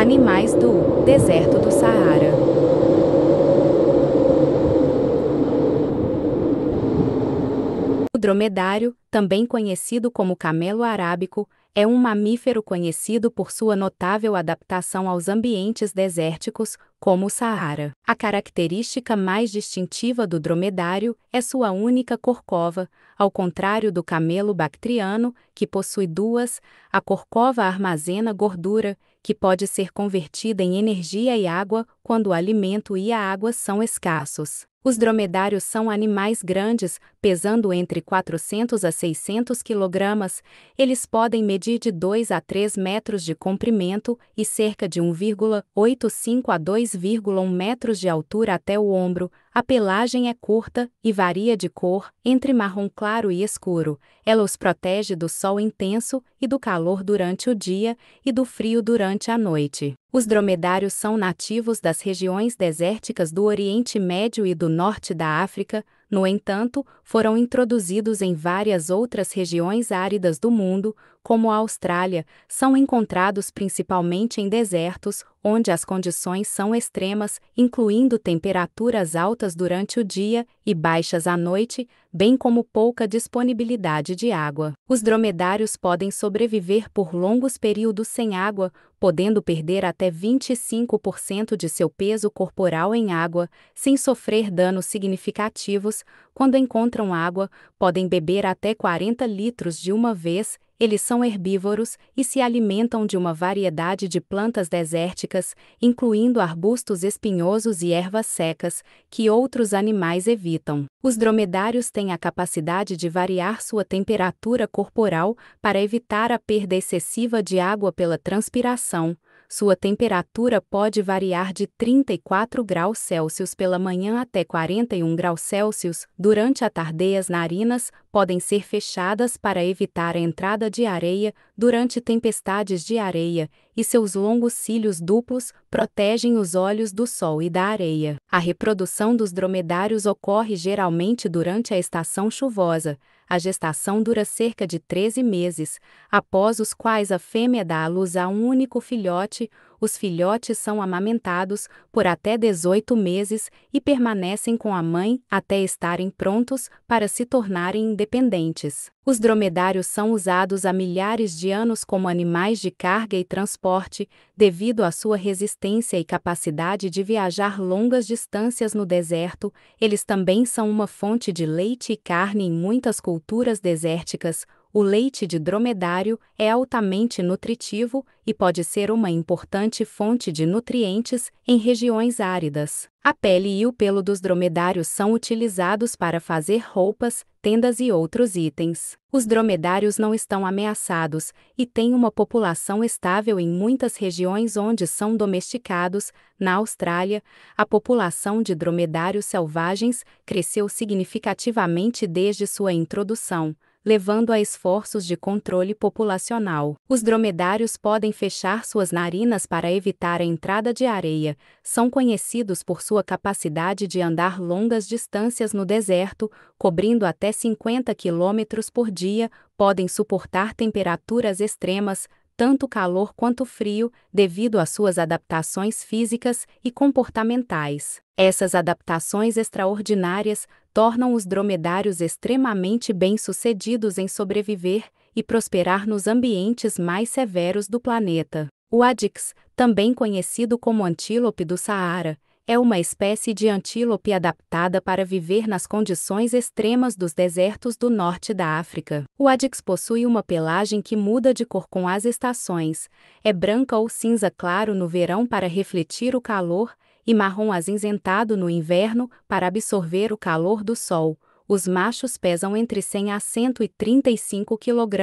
Animais do deserto do Saara. O dromedário, também conhecido como camelo arábico, é um mamífero conhecido por sua notável adaptação aos ambientes desérticos, como o Saara. A característica mais distintiva do dromedário é sua única corcova, ao contrário do camelo bactriano, que possui duas. A corcova armazena gordura, que pode ser convertida em energia e água quando o alimento e a água são escassos. Os dromedários são animais grandes, pesando entre 400 a 600 kg. Eles podem medir de 2 a 3 metros de comprimento e cerca de 1,85 a 2,1 metros de altura até o ombro. A pelagem é curta e varia de cor, entre marrom claro e escuro. Ela os protege do sol intenso e do calor durante o dia e do frio durante a noite. Os dromedários são nativos das regiões desérticas do Oriente Médio e do Norte da África. No entanto, foram introduzidos em várias outras regiões áridas do mundo, como a Austrália. São encontrados principalmente em desertos, onde as condições são extremas, incluindo temperaturas altas durante o dia e baixas à noite, bem como pouca disponibilidade de água. Os dromedários podem sobreviver por longos períodos sem água, podendo perder até 25% de seu peso corporal em água, sem sofrer danos significativos. Quando encontram água, podem beber até 40 litros de uma vez. Eles são herbívoros e se alimentam de uma variedade de plantas desérticas, incluindo arbustos espinhosos e ervas secas, que outros animais evitam. Os dromedários têm a capacidade de variar sua temperatura corporal para evitar a perda excessiva de água pela transpiração. Sua temperatura pode variar de 34 graus Celsius pela manhã até 41 graus Celsius. Durante a tarde, as narinas podem ser fechadas para evitar a entrada de areia durante tempestades de areia, e seus longos cílios duplos protegem os olhos do sol e da areia. A reprodução dos dromedários ocorre geralmente durante a estação chuvosa. A gestação dura cerca de 13 meses, após os quais a fêmea dá à luz a um único filhote. Os filhotes são amamentados por até 18 meses e permanecem com a mãe até estarem prontos para se tornarem independentes. Os dromedários são usados há milhares de anos como animais de carga e transporte, devido à sua resistência e capacidade de viajar longas distâncias no deserto. Eles também são uma fonte de leite e carne em muitas culturas desérticas. O leite de dromedário é altamente nutritivo e pode ser uma importante fonte de nutrientes em regiões áridas. A pele e o pelo dos dromedários são utilizados para fazer roupas, tendas e outros itens. Os dromedários não estão ameaçados e têm uma população estável em muitas regiões onde são domesticados. Na Austrália, a população de dromedários selvagens cresceu significativamente desde sua introdução, levando a esforços de controle populacional. Os dromedários podem fechar suas narinas para evitar a entrada de areia. São conhecidos por sua capacidade de andar longas distâncias no deserto, cobrindo até 50 km por dia. Podem suportar temperaturas extremas, tanto calor quanto frio, devido às suas adaptações físicas e comportamentais. Essas adaptações extraordinárias tornam os dromedários extremamente bem-sucedidos em sobreviver e prosperar nos ambientes mais severos do planeta. O adix, também conhecido como antílope do Saara, é uma espécie de antílope adaptada para viver nas condições extremas dos desertos do norte da África. O adix possui uma pelagem que muda de cor com as estações. É branca ou cinza claro no verão para refletir o calor e marrom acinzentado no inverno para absorver o calor do sol. Os machos pesam entre 100 a 135 kg,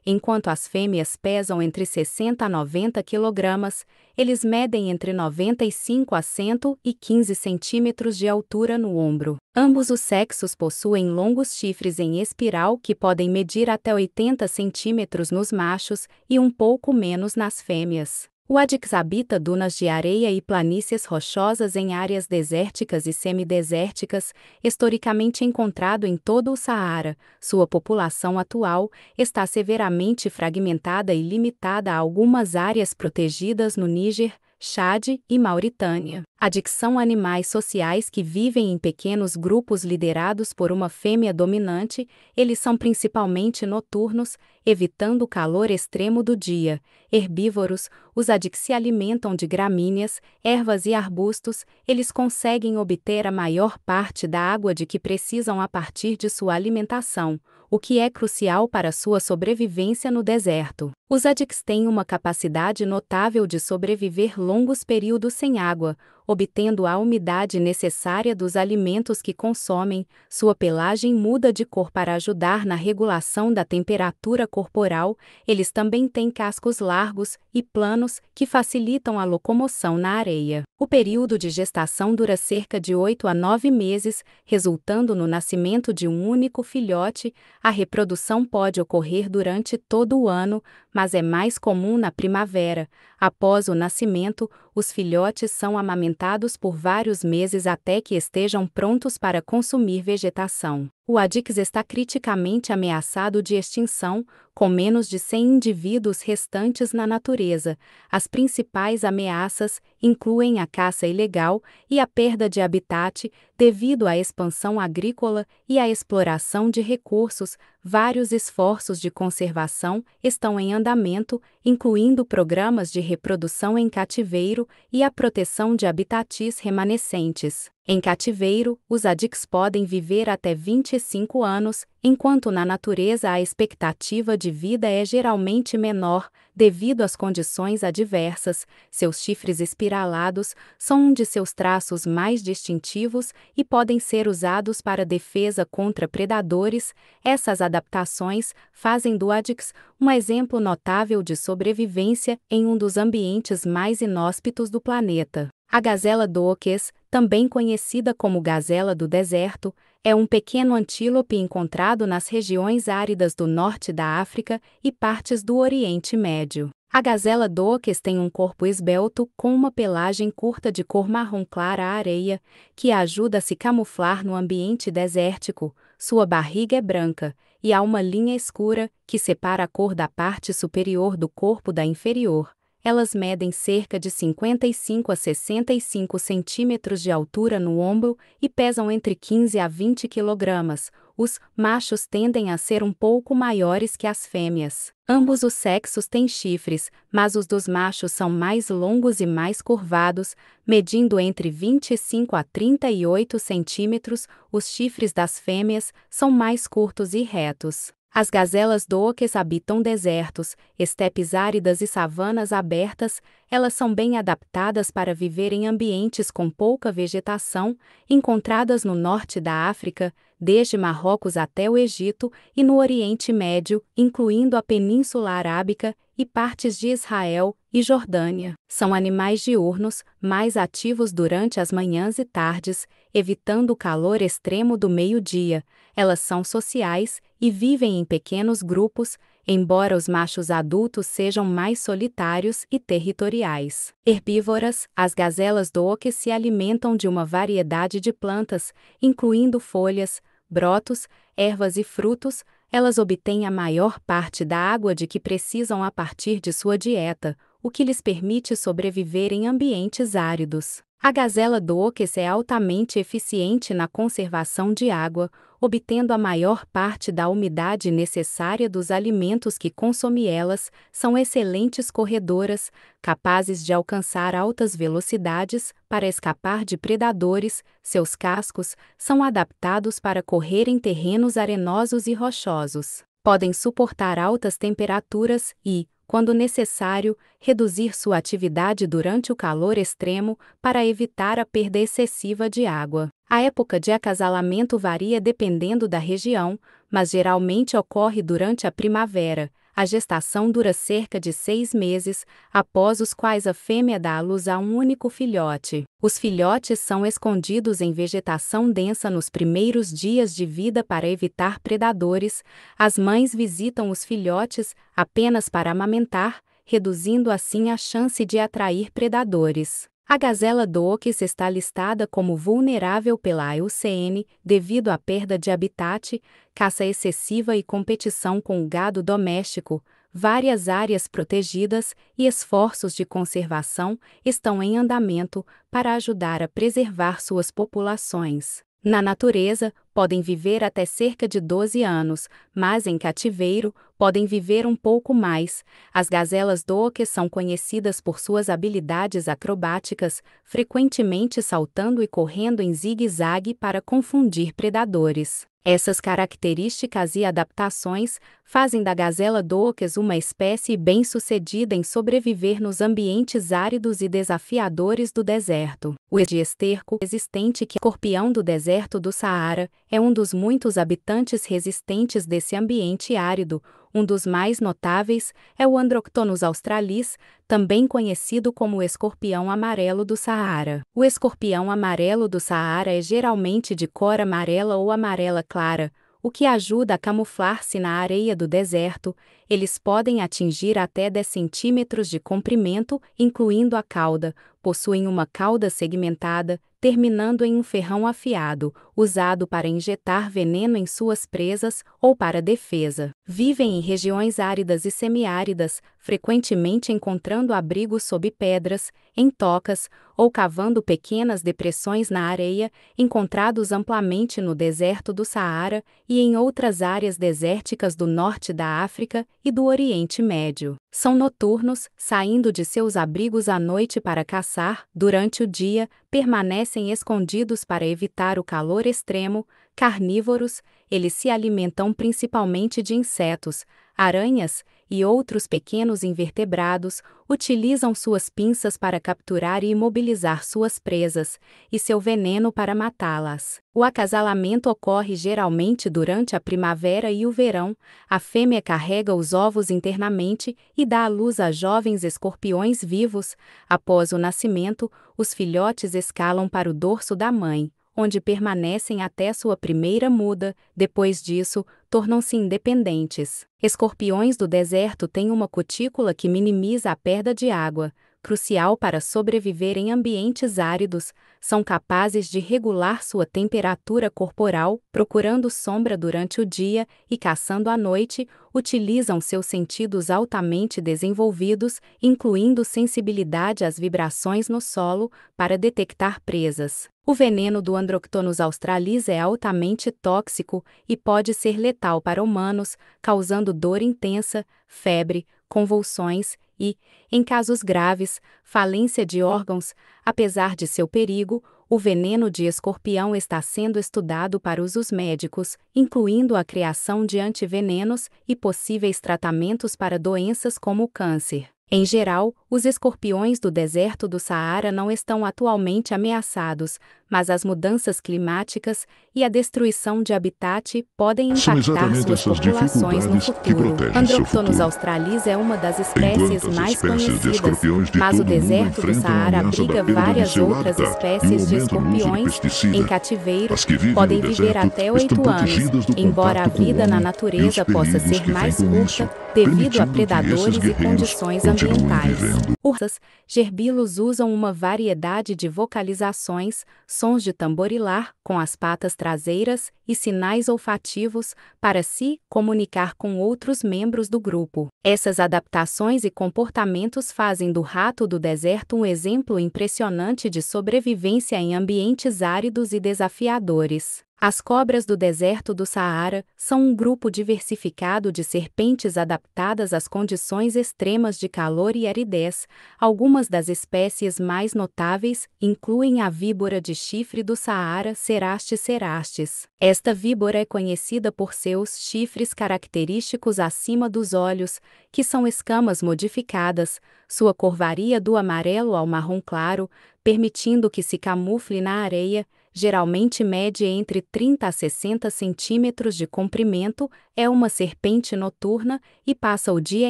enquanto as fêmeas pesam entre 60 a 90 kg. Eles medem entre 95 a 115 centímetros de altura no ombro. Ambos os sexos possuem longos chifres em espiral que podem medir até 80 centímetros nos machos e um pouco menos nas fêmeas. O Adix habita dunas de areia e planícies rochosas em áreas desérticas e semidesérticas, historicamente encontrado em todo o Saara. Sua população atual está severamente fragmentada e limitada a algumas áreas protegidas no Níger, Chade e Mauritânia. Adix são animais sociais que vivem em pequenos grupos liderados por uma fêmea dominante. Eles são principalmente noturnos, evitando o calor extremo do dia. Herbívoros, os adix se alimentam de gramíneas, ervas e arbustos. Eles conseguem obter a maior parte da água de que precisam a partir de sua alimentação, o que é crucial para sua sobrevivência no deserto. Os adix têm uma capacidade notável de sobreviver longos períodos sem água, obtendo a umidade necessária dos alimentos que consomem. Sua pelagem muda de cor para ajudar na regulação da temperatura corporal. Eles também têm cascos largos e planos que facilitam a locomoção na areia. O período de gestação dura cerca de 8 a 9 meses, resultando no nascimento de um único filhote. A reprodução pode ocorrer durante todo o ano, mas é mais comum na primavera. Após o nascimento, os filhotes são amamentados por vários meses até que estejam prontos para consumir vegetação. O Adix está criticamente ameaçado de extinção, com menos de 100 indivíduos restantes na natureza. As principais ameaças incluem a caça ilegal e a perda de habitat devido à expansão agrícola e à exploração de recursos. Vários esforços de conservação estão em andamento, incluindo programas de reprodução em cativeiro e a proteção de habitats remanescentes. Em cativeiro, os adix podem viver até 25 anos, enquanto na natureza a expectativa de vida é geralmente menor, devido às condições adversas. Seus chifres espiralados são um de seus traços mais distintivos e podem ser usados para defesa contra predadores. Essas adaptações fazem do adix um exemplo notável de sobrevivência em um dos ambientes mais inóspitos do planeta. A gazela doques, também conhecida como gazela do deserto, é um pequeno antílope encontrado nas regiões áridas do norte da África e partes do Oriente Médio. A gazela doques tem um corpo esbelto com uma pelagem curta de cor marrom clara à areia, que a ajuda a se camuflar no ambiente desértico. Sua barriga é branca, e há uma linha escura que separa a cor da parte superior do corpo da inferior. Elas medem cerca de 55 a 65 centímetros de altura no ombro e pesam entre 15 a 20 quilogramas. Os machos tendem a ser um pouco maiores que as fêmeas. Ambos os sexos têm chifres, mas os dos machos são mais longos e mais curvados, medindo entre 25 a 38 centímetros. Os chifres das fêmeas são mais curtos e retos. As gazelas doques habitam desertos, estepes áridas e savanas abertas. Elas são bem adaptadas para viver em ambientes com pouca vegetação, encontradas no norte da África, desde Marrocos até o Egito, e no Oriente Médio, incluindo a Península Arábica e partes de Israel e Jordânia. São animais diurnos, mais ativos durante as manhãs e tardes, evitando o calor extremo do meio-dia. Elas são sociais e vivem em pequenos grupos, embora os machos adultos sejam mais solitários e territoriais. Herbívoras, as gazelas doques se alimentam de uma variedade de plantas, incluindo folhas, brotos, ervas e frutos. Elas obtêm a maior parte da água de que precisam a partir de sua dieta, o que lhes permite sobreviver em ambientes áridos. A gazela doques é altamente eficiente na conservação de água, obtendo a maior parte da umidade necessária dos alimentos que consome. Elas são excelentes corredoras, capazes de alcançar altas velocidades para escapar de predadores. Seus cascos são adaptados para correr em terrenos arenosos e rochosos. Podem suportar altas temperaturas e, quando necessário, reduzir sua atividade durante o calor extremo para evitar a perda excessiva de água. A época de acasalamento varia dependendo da região, mas geralmente ocorre durante a primavera. A gestação dura cerca de 6 meses, após os quais a fêmea dá à luz a um único filhote. Os filhotes são escondidos em vegetação densa nos primeiros dias de vida para evitar predadores. As mães visitam os filhotes apenas para amamentar, reduzindo assim a chance de atrair predadores. A gazela do Oquis está listada como vulnerável pela IUCN devido à perda de habitat, caça excessiva e competição com o gado doméstico. Várias áreas protegidas e esforços de conservação estão em andamento para ajudar a preservar suas populações. Na natureza, podem viver até cerca de 12 anos, mas em cativeiro, podem viver um pouco mais. As gazelas do Oquis são conhecidas por suas habilidades acrobáticas, frequentemente saltando e correndo em zigue-zague para confundir predadores. Essas características e adaptações fazem da gazela do Oquis uma espécie bem-sucedida em sobreviver nos ambientes áridos e desafiadores do deserto. O esterco resistente que escorpião do deserto do Saara é um dos muitos habitantes resistentes desse ambiente árido. Um dos mais notáveis é o Androctonus australis, também conhecido como escorpião amarelo do Saara. O escorpião amarelo do Saara é geralmente de cor amarela ou amarela clara, o que ajuda a camuflar-se na areia do deserto. Eles podem atingir até 10 centímetros de comprimento, incluindo a cauda. Possuem uma cauda segmentada, terminando em um ferrão afiado, usado para injetar veneno em suas presas ou para defesa. Vivem em regiões áridas e semiáridas, frequentemente encontrando abrigo sob pedras, em tocas, ou cavando pequenas depressões na areia, encontrados amplamente no deserto do Saara e em outras áreas desérticas do norte da África e do Oriente Médio. São noturnos, saindo de seus abrigos à noite para caçar. Durante o dia, permanecem escondidos para evitar o calor extremo. Carnívoros, eles se alimentam principalmente de insetos, aranhas e outros pequenos invertebrados, utilizam suas pinças para capturar e imobilizar suas presas, e seu veneno para matá-las. O acasalamento ocorre geralmente durante a primavera e o verão. A fêmea carrega os ovos internamente e dá à luz a jovens escorpiões vivos. Após o nascimento, os filhotes escalam para o dorso da mãe, onde permanecem até sua primeira muda. Depois disso, tornam-se independentes. Escorpiões do deserto têm uma cutícula que minimiza a perda de água, crucial para sobreviver em ambientes áridos. São capazes de regular sua temperatura corporal, procurando sombra durante o dia e caçando à noite. Utilizam seus sentidos altamente desenvolvidos, incluindo sensibilidade às vibrações no solo, para detectar presas. O veneno do Androctonus australis é altamente tóxico e pode ser letal para humanos, causando dor intensa, febre, convulsões e, em casos graves, falência de órgãos. Apesar de seu perigo, o veneno de escorpião está sendo estudado para usos médicos, incluindo a criação de antivenenos e possíveis tratamentos para doenças como o câncer. Em geral, os escorpiões do deserto do Saara não estão atualmente ameaçados, mas as mudanças climáticas e a destruição de habitat podem impactar suas populações no futuro. Androctonus australis é uma das espécies mais conhecidas, mas o deserto do Saara abriga várias outras espécies de escorpiões. Em cativeiro, podem viver até 8 anos, embora a vida na natureza possa ser mais curta devido a predadores e condições ambientais. Ursas, gerbilos usam uma variedade de vocalizações, sons de tamborilar com as patas traseiras e sinais olfativos para se comunicar com outros membros do grupo. Essas adaptações e comportamentos fazem do rato do deserto um exemplo impressionante de sobrevivência em ambientes áridos e desafiadores. As cobras do deserto do Saara são um grupo diversificado de serpentes adaptadas às condições extremas de calor e aridez. Algumas das espécies mais notáveis incluem a víbora de chifre do Saara, Cerastes cerastes. Esta víbora é conhecida por seus chifres característicos acima dos olhos, que são escamas modificadas. Sua cor varia do amarelo ao marrom claro, permitindo que se camufle na areia. Geralmente mede entre 30 a 60 centímetros de comprimento, é uma serpente noturna e passa o dia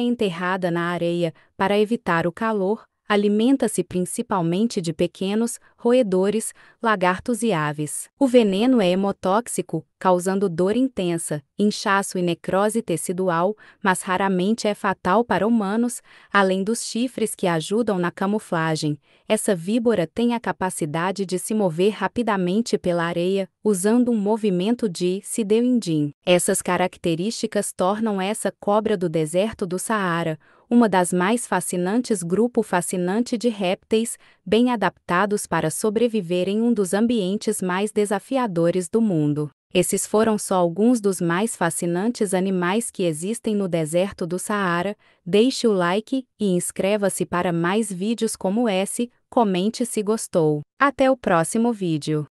enterrada na areia para evitar o calor. Alimenta-se principalmente de pequenos roedores, lagartos e aves. O veneno é hemotóxico, causando dor intensa, inchaço e necrose tecidual, mas raramente é fatal para humanos, além dos chifres que ajudam na camuflagem. Essa víbora tem a capacidade de se mover rapidamente pela areia, usando um movimento de se deu indim. Essas características tornam essa cobra do deserto do Saara uma das mais fascinantes grupo fascinante de répteis, bem adaptados para sobreviver em um dos ambientes mais desafiadores do mundo. Esses foram só alguns dos mais fascinantes animais que existem no deserto do Saara. Deixe o like e inscreva-se para mais vídeos como esse, comente se gostou. Até o próximo vídeo.